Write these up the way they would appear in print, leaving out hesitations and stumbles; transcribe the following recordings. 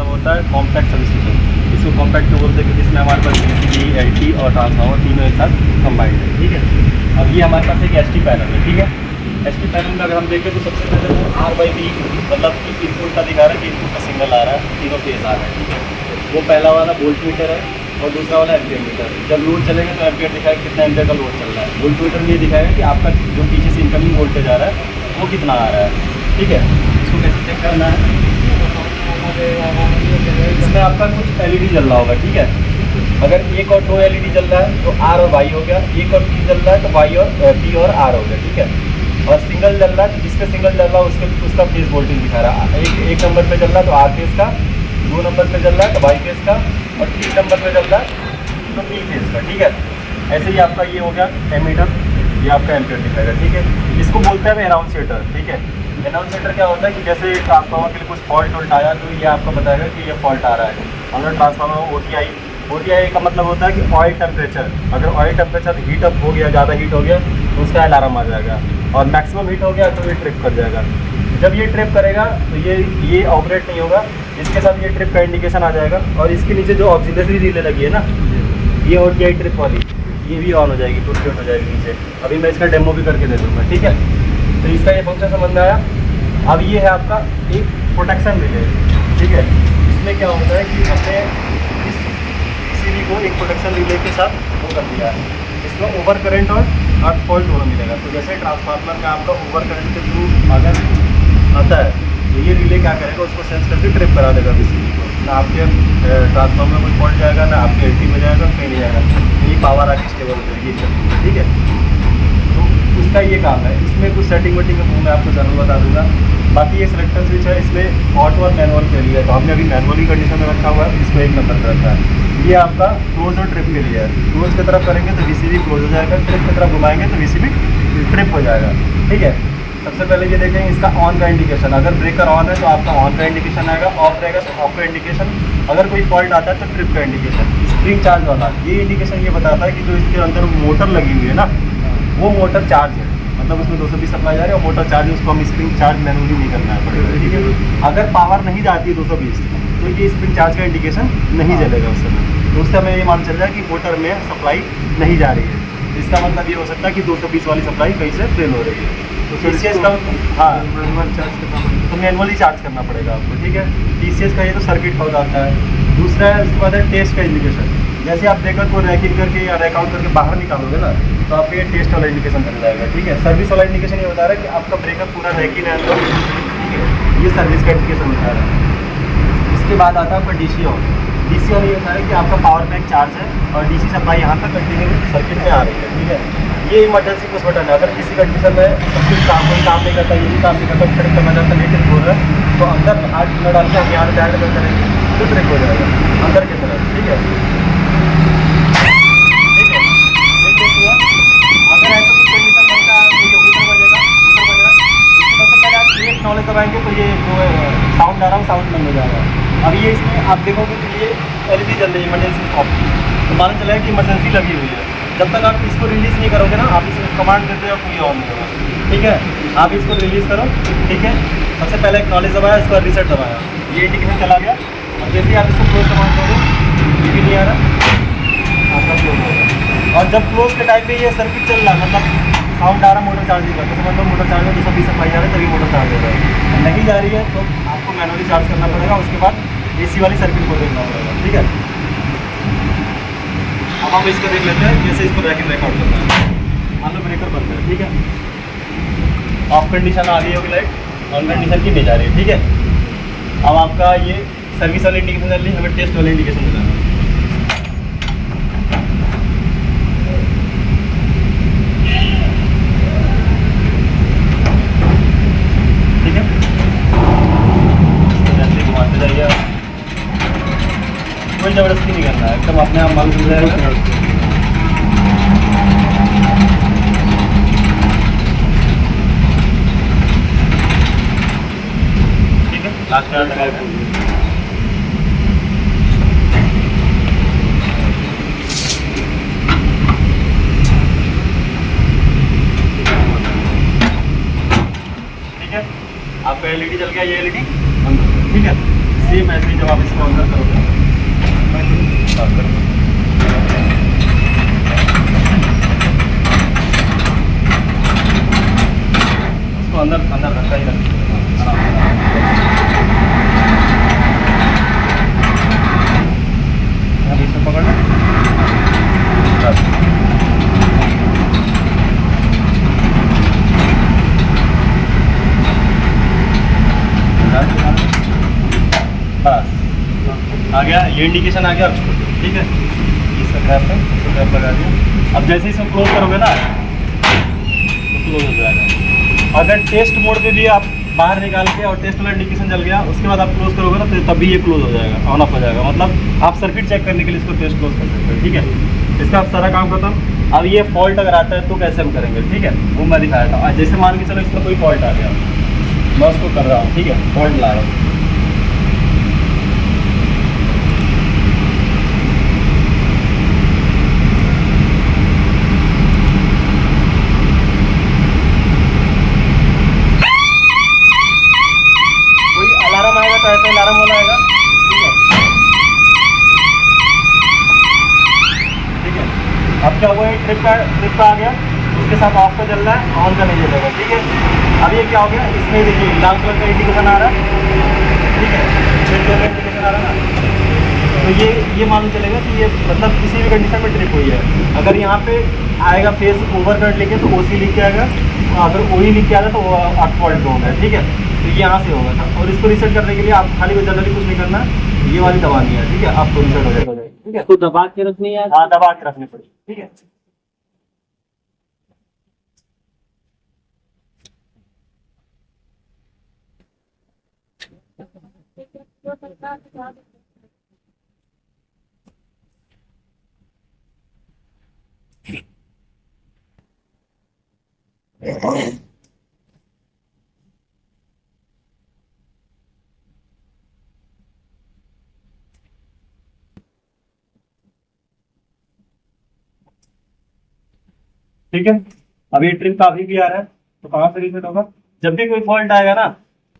मतलब होता है कॉम्पैक्ट सबस्टेशन। इसको कॉम्पैक्ट क्यों बोलते हैं, क्योंकि इसमें हमारे पास VCB, LT और ट्रांसफार्मर तीनों एक साथ कंबाइंड है। ठीक है, अब ये हमारे पास एक ST पैनल है। ठीक है, ST पैनल में अगर हम देखें तो सबसे पहले वो R/B मतलब कि इनपुट का दिखा रहा है कि इनपुट का सिग्नल आ रहा है, तीनों फेज आ रहा है। ठीक है, वो पहला वाला वोल्ट मीटर है और दूसरा वाला एम्पियर मीटर। जब लोड चलेगा तो एम्पियर दिखाएगा कितना एम्पियर का लोड चल रहा है। वोल्ट मीटर में ये दिखाएगा कि आपका जो पीछे से इनकमिंग वोल्टेज आ रहा है वो कितना आ रहा है। ठीक है, इसको कैसे चेक करना है, इसमें आपका कुछ LED जल रहा होगा। ठीक है, अगर एक और 2 LED जल रहा है तो R और Y हो गया, एक और P जल रहा है तो Y और P और R हो गया। ठीक है, और सिंगल जल रहा है तो जिसका सिंगल जल रहा है उसका फेज वोल्टेज दिखा रहा है। एक नंबर पे जल रहा है तो R फेज का, 2 नंबर पे जल रहा है तो Y फेज का, और 3 नंबर पे जल रहा है तो P फेज का। ठीक है, ऐसे ही आपका ये हो गया एमीटर, ये आपका एम्पियर दिखाएगा। ठीक है, इसको बोलते हैं एनाउंसिएटर। ठीक है, एनाउंसिएटर क्या होता है कि जैसे ट्रांसफार्मर के लिए कुछ फॉल्ट वोल्ट आया तो ये आपको बताएगा कि ये फॉल्ट आ रहा है। अगर ट्रांसफार्मर OTI का मतलब होता है कि ऑयल टेम्परेचर, अगर ऑयल टेम्परेचर हीट अप हो गया, ज़्यादा हीट हो गया तो उसका अलार्म आ जाएगा, और मैक्सिमम हीट हो गया तो ये ट्रिप कर जाएगा। जब ये ट्रिप करेगा तो ये ऑपरेट नहीं होगा, इसके साथ ये ट्रिप का इंडिकेशन आ जाएगा। और इसके नीचे जो ऑक्सीलरी रिले लगी है ना, ये OTI ट्रिप वाली, ये भी ऑन हो जाएगी, टूट हो जाएगी नीचे। अभी मैं इसका डेमो भी करके दे दूँगा। ठीक है, तो इसका ये फंक्शन समझ में आया। अब ये है आपका एक प्रोटेक्शन रिले। ठीक है, इसमें क्या होता है कि हमने इस PCB को एक प्रोटेक्शन रिले के साथ वो कर दिया है, इसमें ओवर करंट और अर्थ फॉल्ट दोनों मिलेगा। तो जैसे ट्रांसफार्मर में आपका ओवर करंट के थ्रू अगर आता है तो ये रिले क्या करेगा, उसको सेंस करके ट्रिप करा देगा PCB को। ना आपके ट्रांसफार्मर में कोई फॉल्ट जाएगा, ना आपके LT में जाएगा, कहीं नहीं जाएगा, ये पावर आगे स्टेबल हो जाएगी। ठीक है, तो उसका ये काम है। इसमें कुछ सेटिंग वेटिंग है वो मैं आपको ज़रूर बता दूंगा। बाकी ये सिलेक्टर स्विच है, इसमें ऑटो और मैनुअल के लिए है, तो हमने अभी मैनुअली कंडीशन में रखा हुआ है, इसको 1 नंबर पर रखा है। ये आपका क्लोज और ट्रिप के लिए है। क्लोज की तरफ करेंगे तो VCB क्लोज हो जाएगा, ट्रिप की तरफ घुमाएंगे तो VCB ट्रिप हो जाएगा। ठीक है, सबसे पहले ये देखेंगे इसका ऑन का इंडिकेशन। अगर ब्रेकर ऑन है तो आपका ऑन का इंडिकेशन आएगा, ऑफ रहेगा तो ऑफ का इंडिकेशन। अगर कोई फॉल्ट आता है तो ट्रिप का इंडिकेशन। स्प्रिंग चार्ज वाला ये इंडिकेशन ये बताता है कि जो इसके अंदर मोटर लगी हुई है ना, वो मोटर चार्ज है, मतलब उसमें 220 सप्लाई जा रही है और मोटर चार्ज है, उसको हम स्प्रिंग चार्ज मैनुअली नहीं करना है। ठीक है, अगर पावर नहीं जाती है 220 तो ये स्प्रिंग चार्ज का इंडिकेशन नहीं जलेगा उस समय। तो उस समय ये मान चल जाए कि मोटर में सप्लाई नहीं जा रही है। इसका मतलब ये हो सकता है कि 220 वाली सप्लाई कहीं से फेल हो रही है। तो TCS का हाँ मैनुअल चार्ज करना पड़ेगा, तो मैनुअली चार्ज करना पड़ेगा आपको। ठीक है, TCS का ये तो सर्किट का आता है। दूसरा है उसके बाद है टेस्ट का इंडिकेशन। जैसे आप ब्रेकर को रैकिंग करके या रैक आउट करके बाहर निकालोगे ना, तो आपको ये टेस्ट वाला इंडिकेशन मिल जाएगा। ठीक है, सर्विस वाला इंडिकेशन ये बता रहा है कि आपका ब्रेकर पूरा रैकिंग है तो ठीक है, ये सर्विस का इंडिकेशन बता रहा है। इसके बाद आता है आपका DC ऑन। DC ऑन ये होता है कि आपका पावर बैंक चार्ज है और DC सप्लाई यहाँ तक कंटिन्यू सर्किट में आ रही है। ठीक है, ये इमरजेंसी पुश बटन है। अगर किसी कंडीशन में सब कुछ कोई काम नहीं करता, ये भी काम नहीं करता, ट्रिप करना चाहता लेकिन बोल रहा है तो अंदर हाथ न डाल के हम यहाँ से डायरेक्ट करेंगे तो ट्रिप हो जाएगा अंदर की तरफ। ठीक है, अगर ऐसा कुछ कंडीशन बनता है तो ये ऊपर बजेगा। इसके सबसे पहले आप एक नॉलेज दबाएंगे तो ये जो साउंड आ रहा है साउंड बंद हो जाएगा। अभी ये इसमें आप देखोगे तो ये LED जल रही है, इमरजेंसी ऑफ, तो मालूम चला है कि इमरजेंसी लगी हुई है। जब तक आप इसको रिलीज़ नहीं करोगे ना, आप इसको कमांड देते हो कोई ऑन नहीं होगा। ठीक है, आप इसको रिलीज़ करो। ठीक है, सबसे पहले एक्नॉलेज दबाया, इसके बाद रीसेट दबाया, ये इंडिकेशन चला गया। और जैसे ही आप इसको क्लोज कमांड दोगे, ये भी नहीं आ रहा, आपका क्लोज होगा। और जब क्लोज के टाइम पे ये सर्किट चल रहा है, मतलब साउंड आ रहा, मोटर चार्ज नहीं करता, समझ लो मोटर चार्ज में 220 सप्लाई जा रहा है तभी मोटर चार्ज हो रहा है। नहीं जा रही है तो आपको मैनुअली चार्ज करना पड़ेगा। उसके बाद AC वाली सर्किट को देखना पड़ेगा। ठीक है, अब हम इसको देख लेते हैं कैसे इसको रैकिंग रिकॉर्ड करना है। मान लो ब्रेकर बंद है। ठीक है, ऑफ कंडीशन आ रही होगी लाइट, ऑन कंडीशन की नहीं जा रही है। ठीक है, अब आपका ये सर्विस वाली इंडिकेशन चल रही है, हमें टेस्ट वाली इंडिकेशन मिला है। ठीक है, जैसे घुमाते जाइए, कोई ज़बरदस्ती नहीं करना है, एकदम अपने आप मालूम हो जाएगा। ठीक है, लास्ट में लगाए आपका LED जल गया, ये LED बंद हो गया। ठीक है, सेम ऐसे ही जब आप इसको अंदर करोगे, साफ करोगे। इसको अंदर अंदर रखा ही रखिए। इसको पकड़ना, बस आ गया, ये इंडिकेशन आ गया। अब छोड़ दो, ठीक है। इसका ट्रैप है, इसको ट्रैप लगा दिया। अब जैसे ही इसको क्लोज करोगे ना तो क्लोज हो जाएगा। अगर टेस्ट मोड पे भी आप बाहर निकाल के और टेस्ट वाला इंडिकेशन जल गया, उसके बाद आप क्लोज करोगे ना तो तभी ये क्लोज हो जाएगा, ऑन ऑफ हो जाएगा। मतलब आप सर्किट चेक करने के लिए इसको टेस्ट क्लोज कर सकते हैं, ठीक है। इसका आप सारा काम खत्म। अब ये फॉल्ट अगर आता है तो कैसे हम करेंगे, ठीक है, वो मैं दिखाया था। जैसे मान के चलो इसका कोई फॉल्ट आ गया, मैं उसको कर रहा हूँ, ठीक है, फॉल्ट ला रहा हूँ। अलार्म हो जाएगा, ठीक है, ठीक है। अब क्या हुआ, ट्रिप का आ गया, उसके साथ ऑफ का चल रहा है, ऑन का नहीं चलेगा, ठीक है। अब ये क्या हो गया, इसमें देखिए लाल कलर का इंडिकेशन आ रहा है, ठीक है, रेड कलर का इंडिकेशन आ रहा है ना। तो ये मालूम चलेगा कि ये मतलब किसी भी कंडीशन में ट्रिप हुई है। अगर यहाँ पे आएगा फेस ओवर करंट लेके तो ओसी लिख के आएगा, अगर ओई लिख के आएगा तो वो आउट फॉल्ट होगा, ठीक है। तो ये यहाँ से होगा था। और इसको रीसेट करने के लिए आप खाली को जनरली कुछ नहीं करना, ये वाली दबानी है, ठीक है, आपको रीसेट हो जाएगा, ठीक है। तो दबा के रखनी है। हाँ, दबा के रखनी पड़ेगी, ठीक है। ठीक है, अब ये ट्रिप काफी भी आ रहा है, तो कहाँ से रीसेट होगा, जब भी कोई फॉल्ट आएगा ना,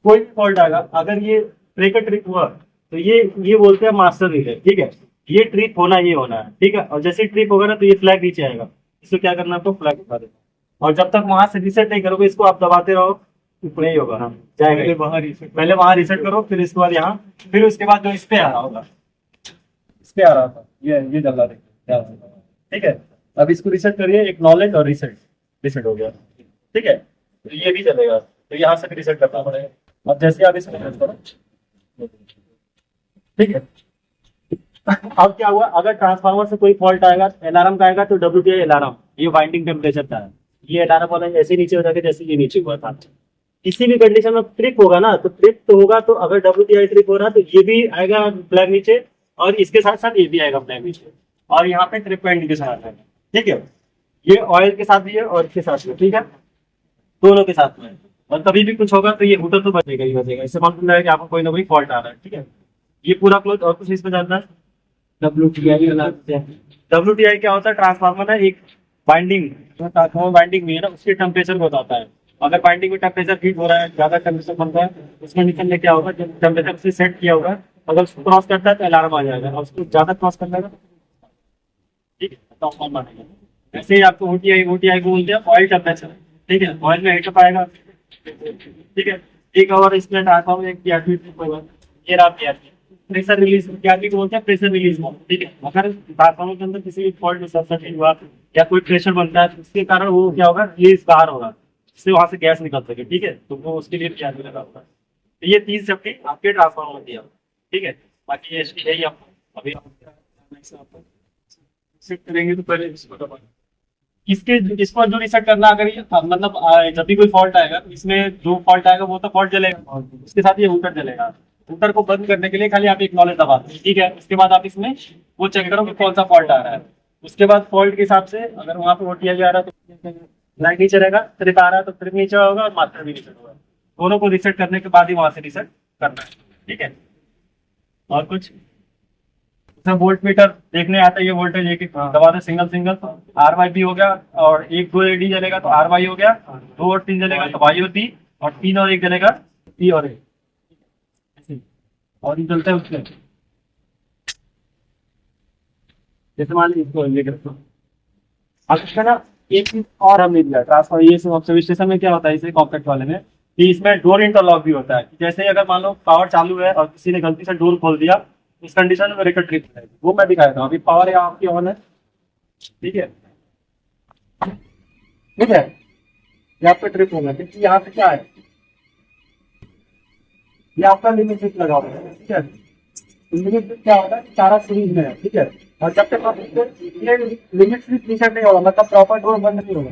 कोई भी फॉल्ट आएगा, अगर ये ब्रेकर ट्रिप हुआ तो ये बोलते हैं मास्टर रीसेट, ठीक है। ये ट्रिप होना ही होना है, ठीक है। और जैसे ट्रिप होगा ना तो ये फ्लैग नीचे आएगा, इसको क्या करना है, आपको फ्लैग उठा देना। और जब तक वहां से रीसेट नहीं करोगे, इसको आप दबाते रहो, नहीं होगा, हाँ जाएगा। पहले वहां रीसेट करो, फिर इसके बाद यहाँ, फिर उसके बाद जो इस पे आ रहा होगा, इस पे आ रहा था, ये चल रहा था, ठीक है। अब इसको रीसेट करिए, एक्नॉलेज और रीसेट हो गया, ठीक है। तो ये भी चलेगा, तो यहाँ से भी रीसेट करना पड़ेगा। अब जैसे आप इसको रीसेट करो, ठीक है। अब क्या हुआ, अगर ट्रांसफार्मर से कोई फॉल्ट आएगा, अलार्म का आएगा, तो WTI अलार्म, ये वाइंडिंग टेम्परेचर का है, ये अलार्म वाला ऐसे नीचे हो जाएगा जैसे ये नीचे हुआ था। किसी भी कंडीशन में ट्रिप होगा ना, तो ट्रिप तो होगा, तो अगर WTI ट्रिप हो रहा है तो ये भी आएगा फ्लैग नीचे, और इसके साथ साथ ये भी आएगा फ्लैग नीचे, और यहाँ पे ट्रिप का इंडिकेशन आता है, ठीक है। ये ऑयल के साथ भी है और इसके साथ भी, ठीक है, दोनों के साथ में। और कभी भी कुछ होगा तो ये हूटर तो बचेगा ही बचेगा, इससे मालूम है कि आपको कोई ना कोई फॉल्ट आ रहा है, ठीक है। ये पूरा क्लोज। और कुछ इसमें जानना है, WTI क्या होता है, ट्रांसफार्मर है एक बाइंडिंग, ट्रांसफार्मर बाइंडिंग भी है ना, उसके टेम्परेचर को बताता है। अगर बाइंडिंग में टेम्परेचर हीट हो रहा है, ज्यादा टेम्परेचर बन रहा है, उस कंडीशन में क्या होगा, जब टेम्परेचर से सेट किया होगा, अगर उसको क्रॉस करता है तो अलार्म आ जाएगा, और उसको ज्यादा क्रॉस कर लेगा, ठीक है, तो ऑन मानेगा। ऐसे ही आपको OTI को बोलते हैं ऑयल टेम्परेचर, ठीक है, ऑयल में हीटअप आएगा, ठीक है। एक और इसमें ट्रांसफार्मर एक ट्रिप होगा, ये रहा प्रेशर रिलीज, क्या को बोलते हैं प्रेशर रिलीज मोड, ठीक है। अगर ट्रांसफार्मर के अंदर किसी भी फॉल्ट में सर्किट हुआ या कोई प्रेशर बनता है, तो उसके कारण वो क्या होगा, रिलीज बाहर होगा, जिससे वहां से गैस निकल सके, ठीक है। तो वो उसके लिए तैयार लगा होगा। तो ये 3 सेफ्टी आपके ट्रांसफार्मर में दिया, ठीक है। बाकी ये यही आपको अभी सेट करेंगे, तो पहले इसको दबा इसको जो रिसेट करना, अगर ये मतलब जब भी कोई फॉल्ट आएगा, इसमें जो फॉल्ट आएगा वो तो फॉल्ट जलेगा, उसके साथ ये हूटर जलेगा। हूटर को बंद करने के लिए खाली आप एक्नॉलेज दबा दो, ठीक है। उसके बाद आप इसमें वो चेक करो कि कौन सा फॉल्ट आ रहा है। उसके बाद फॉल्ट के हिसाब से अगर वहाँ पे OTI आ रहा है तो लाइट नीचे रहेगा, ट्रिप आ रहा है तो ट्रिप नीचे होगा, और मास्टर भी नीचे होगा। दोनों को रिसेट करने के बाद ही वहां से रिसेट करना है, ठीक है। और कुछ वोल्ट मीटर देखने आता है, ये वोल्टेज एक दबा दे, सिंगल RYB हो गया, और 1 2 LED जलेगा तो RY हो गया, 2 और 3 जलेगा तो Y होती, और 3 और 1 जलेगा P और A। और ये चलता है उसमें। जैसे मान लीजिए इसको लेकर रखो। अब इसका ना एक चीज और हमने दिया ट्रांसफर ये सब स्टेशन में क्या होता है इसे कॉम्पैक्ट वाले में कि इसमें डोर इंटरलॉक भी होता है। जैसे अगर मान लो पावर चालू है और किसी ने गलती से डोर खोल दिया, इस कंडीशन में ब्रेकर ट्रिप है, वो मैं दिखाया था। अभी पावर यहाँ आपकी ऑन है, ठीक है, ठीक है, यहाँ पे ट्रिप होगा क्योंकि यहाँ पे क्या है, ये आपका लिमिट स्विच लगा हुआ है, ठीक है। लिमिट स्विच क्या होता है, सारा सीरीज में है, ठीक है। और जब तक आप इसको ये लिमिट स्विच रीसेट नहीं होगा, मतलब प्रॉपर डोर बंद नहीं होगा,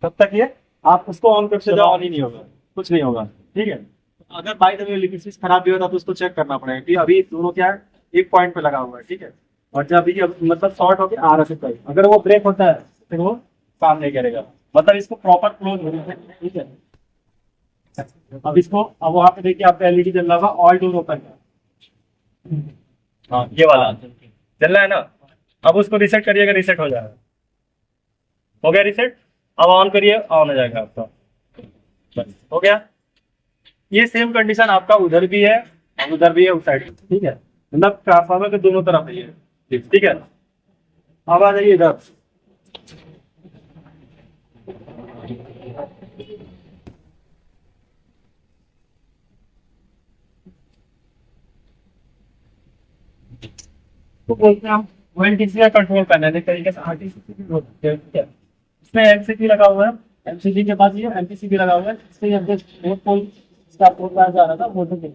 तब तक ये आप उसको ऑन करते जाओ, ऑन ही नहीं होगा, कुछ नहीं होगा, ठीक है। अगर by the way limit switch खराब भी होता तो उसको चेक करना पड़ेगा कि अभी दोनों क्या है, एक पॉइंट पे लगा हुआ है, ठीक है। और जब ये मतलब शॉर्ट होकर आ रहा है, अगर वो ब्रेक होता है फिर वो काम नहीं करेगा, मतलब इसको प्रॉपर क्लोज होना चाहिए, ठीक है। अब इसको अब वहां पे देखिए आपका एलईडी जल रहा होगा, ऑल डोर ओपन है, हाँ ये वाला चल रहा है ना। अब उसको रीसेट करिएगा, रीसेट हो जाएगा। हो गया रीसेट। अब ऑन करिए, ऑन हो जाएगा आपका, बस हो गया। ये सेम कंडीशन आपका उधर भी है और उधर भी है, उस साइड, ठीक है। मतलब ट्रांसफार्मर के दोनों तरफ है ये, ठीक है। अब आ जाइए इधर। तो बोलते हैं हम ओएलटीसी का कंट्रोल पैनल, एक तरीके से आरटीसी भी बोलते हैं, ठीक है। इसमें एमसीबी लगा हुआ है, एमसीबी के पास ये एमपीसीबी लगा हुआ है, इससे ये पोल इसका पोल पास जा रहा था मोटर के,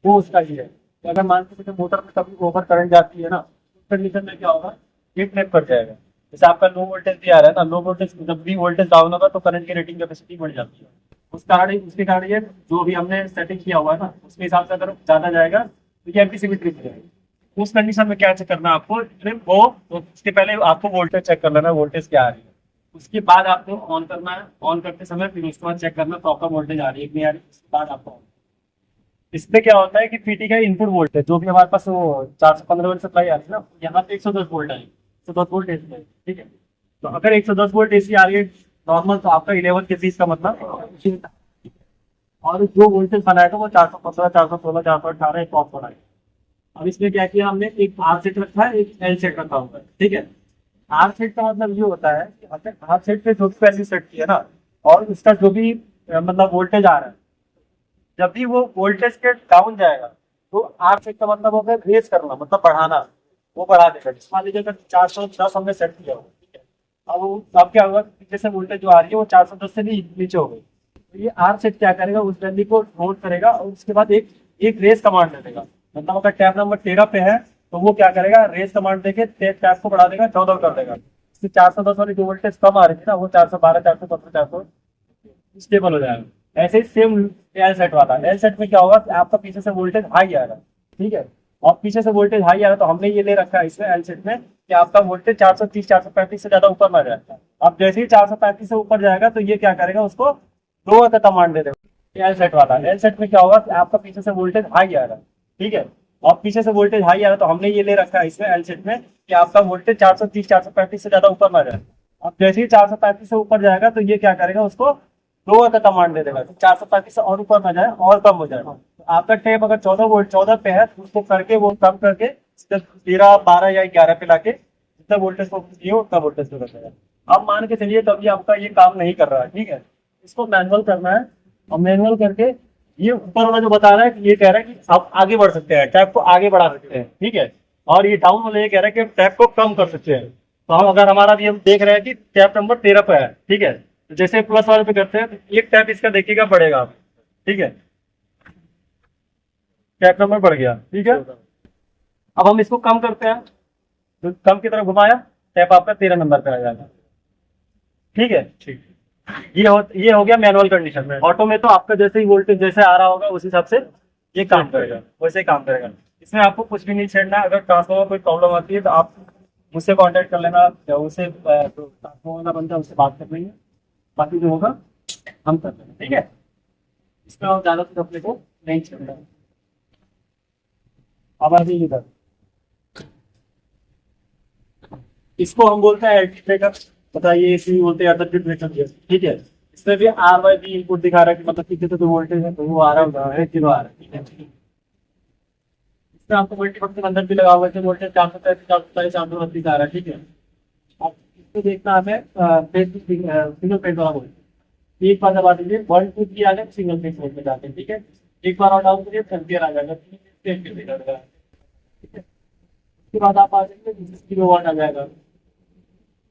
वो उसका ही है। तो अगर मान के चलिए मोटर में कभी ओवर करंट जाती है ना, उस कंडीशन में क्या होगा, ये ट्रिप कर जाएगा। जैसे आपका लो वोल्टेज भी आ रहा है ना, लो वोल्टेज जब भी वोल्टेज डाउन होगा तो करंट की रेटिंग कैपेसिटी बढ़ जाती है। उसके कारण ये जो भी हमने सेटिंग किया हुआ है ना, उसके हिसाब से अगर ज्यादा जाएगा तो ये एमपीसीबी ट्रिप हो जाएगी। उस कंडीशन में क्या चेक करना है आपको, ट्रिप हो तो उसके पहले आपको वोल्टेज चेक कर लेना है, वोल्टेज क्या आ रही है। उसके बाद आपको ऑन करना है, ऑन करते समय फिर उसके बाद चेक करना प्रॉपर वोल्टेज आ रही है कि नहीं आ रही, उसके बाद आपको। इसमें क्या होता है कि पीटी का इनपुट वोल्टेज जो भी हमारे पास वो 415 वोल्ट सप्लाई आ रही है ना, यहाँ पे 110 वोल्ट आई, 110 वोल्ट एसी है, ठीक है। तो अगर 110 वोल्ट एसी आ रही है नॉर्मल, तो आपका 11 के बीस का मतलब, और जो वोल्टेज बनाया था वो 415, 416, 418 टॉप बनाया। अब इसमें क्या किया हमने, एक आर सेट रखा है, एक एल सेट रखा हुआ है, ठीक है। आर सेट का मतलब ये होता है कि अगर आर सेट पे जो भी वैल्यू सेट की है ना, और उसका जो भी मतलब वोल्टेज आ रहा है, जब भी वो वोल्टेज के डाउन जाएगा तो आर सेट का मतलब होता है रेस करना, मतलब बढ़ाना, वो बढ़ा देगा। मान लीजिए अगर 410 हमने सेट किया हो, ठीक है। अब क्या होगा, पीछे से वोल्टेज जो आ रही है वो 410 से भी नीचे हो गई, तो ये आर सेट क्या करेगा, उस वैल्यू को नोट करेगा और उसके बाद एक एक रेस कमांड दे देगा। मतलब अगर टैब नंबर 13 पे है तो वो क्या करेगा, रेस कमांड देके टैब को बढ़ा देगा, 14 कर देगा। इससे 410 वाली जो वोल्टेज कम आ रही थी ना, वो 412, 415, 400 स्टेबल हो जाएगा। ऐसे ही सेम एल सेट वाला, एल सेट में क्या होगा कि आपका पीछे से वोल्टेज हाई आ रहा है, ठीक है। और पीछे से वोल्टेज हाई आ रहा है तो हमने ये ले रखा है इसमें एल सेट में कि आपका वोल्टेज 430, 435 से ज्यादा ऊपर ना जाए। अब जैसे ही 435 से ऊपर जाएगा तो ये क्या करेगा, उसको लो का कमांड दे देगा। एल सेट वाला, एल सेट में क्या होगा कि आपका पीछे से वोल्टेज हाई आ रहा है, ठीक है। और पीछे से वोल्टेज हाई आ रहा है तो हमने ये ले रखा है इसमें एल सेट में कि आपका वोल्टेज 430, 435 से ज्यादा ऊपर ना जाए। अब जैसे ही 435 से ऊपर जाएगा तो ये क्या करेगा, उसको लोअर का कमांड दे देगा, 435 से और ऊपर ना जाए और कम हो जाएगा। तो आपका टैप अगर 14 वोल्ट 14 पे है तो उसको करके वो कम करके 13, 12 या 11 पे लाके जितना वोल्टेज को दिए उतना वोल्टेज पे कर देगा। अब मान के चलिए तभी आपका ये काम नहीं कर रहा है, ठीक है। इसको मैनुअल करना है और मैनुअल करके ये ऊपर वाला जो बता रहा है कि ये कह रहा है कि आप आगे बढ़ सकते हैं, टैप को आगे बढ़ा सकते हैं, ठीक है। और ये डाउन वाला ये कह रहा है कि टैप को कम कर सकते हैं। तो हम अगर हमारा भी हम देख रहे हैं कि टैप नंबर 13 पे है, ठीक है। तो जैसे प्लस वाले पे करते हैं तो एक टैप इसका देखिएगा बढ़ेगा, ठीक है। टैप नंबर बढ़ गया, ठीक है। अब हम इसको कम करते हैं तो कम की तरफ घुमाया, टैप आपका 13 नंबर पे आ जाएगा, ठीक है। ठीक, ये हो गया मैनुअल कंडीशन में। ऑटो में तो आपका जैसे ही वोल्टेज जैसे आ रहा होगा उस हिसाब से ये काम करेगा, वैसे ही काम करेगा। इसमें आपको कुछ भी नहीं छेड़ना है। अगर ट्रांसफॉर्मर कोई प्रॉब्लम आती है तो आप मुझसे कांटेक्ट कर लेना, या उससे ट्रांसफॉर्मर का बनता है उससे बात कर लेंगे, बाकी जो होगा हम कर लेंगे, ठीक है। इसमें और ज्यादा कुछ अपने को नहीं छेड़ना है। अब आ जाइए इधर, इसको हम बोलते हैं एंटी ब्रेकर, बताइए इसी बोलते हैं अदर ब्रेकर, ठीक है। इसमें भी आर वाई बी इनपुट दिखा रहा है कि मतलब कितने तो वोल्टेज है, तो वो आ रहा है 0 आ रहा है, ठीक है। इसमें आपको मल्टीपल अंदर भी लगा हुआ है, वोल्टेज 433 440 432 आ रहा है, ठीक है। अब इसको देखना हमें सिंगल फेज वाला वोल्टेज। एक बार दबा दीजिए 1 2 3 आ जाए सिंगल फेज मोड में जाते हैं, ठीक है। एक बार और डाउन करिए एम्पियर आ जाएगा, ठीक है। उसके बाद आप आ जाएंगे 0 वाट आ जाएगा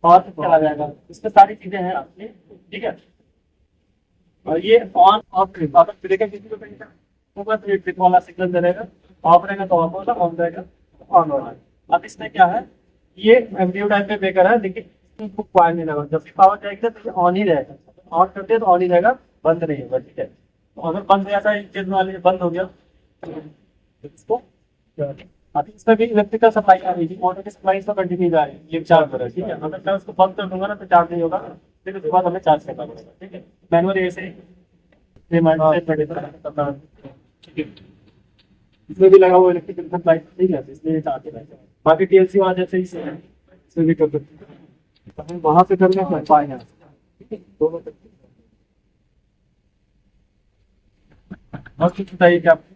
और चला जाएगा। इसमें सारी चीजें हैं आपकी, ठीक है। और ये ऑन ऑफ ट्रिप, अगर ब्रेकर किसी को कहीं तो बस ये ट्रिप वाला सिग्नल दे देगा, ऑफ रहेगा तो ऑफ होगा, ऑन रहेगा तो ऑन होगा। अब इसमें क्या है, ये एमडीयू टाइप पे ब्रेकर है, लेकिन इसको पावर नहीं लगा, जब भी पावर जाएगी तो ये ऑन ही रहेगा, ऑन करते हैं तो ऑन ही रहेगा, बंद नहीं होगा, ठीक है। तो अगर बंद हो जाता है एक चीज वाले बंद हो गया तो इसको, अभी इसमें भी इलेक्ट्रिकल सप्लाई आ रही थी, मोटर की सप्लाई तो कंटिन्यू जा रही है, ये चार्ज हो रहा है, ठीक है। अगर मैं उसको बंद कर दूंगा ना तो चार्ज नहीं होगा, फिर उसके बाद हमें चार्ज करना पड़ेगा, ठीक है। मैनुअली ऐसे इसमें भी लगा हुआ इलेक्ट्रिकल सप्लाई, ठीक है, इसलिए चार्ज है। बाकी टीएलसी वहाँ जैसे ही से है, इसमें भी कर सकते हैं, तो वहाँ से करना है पाएंगे, ठीक है। दोनों और कुछ बताइए क्या आपको।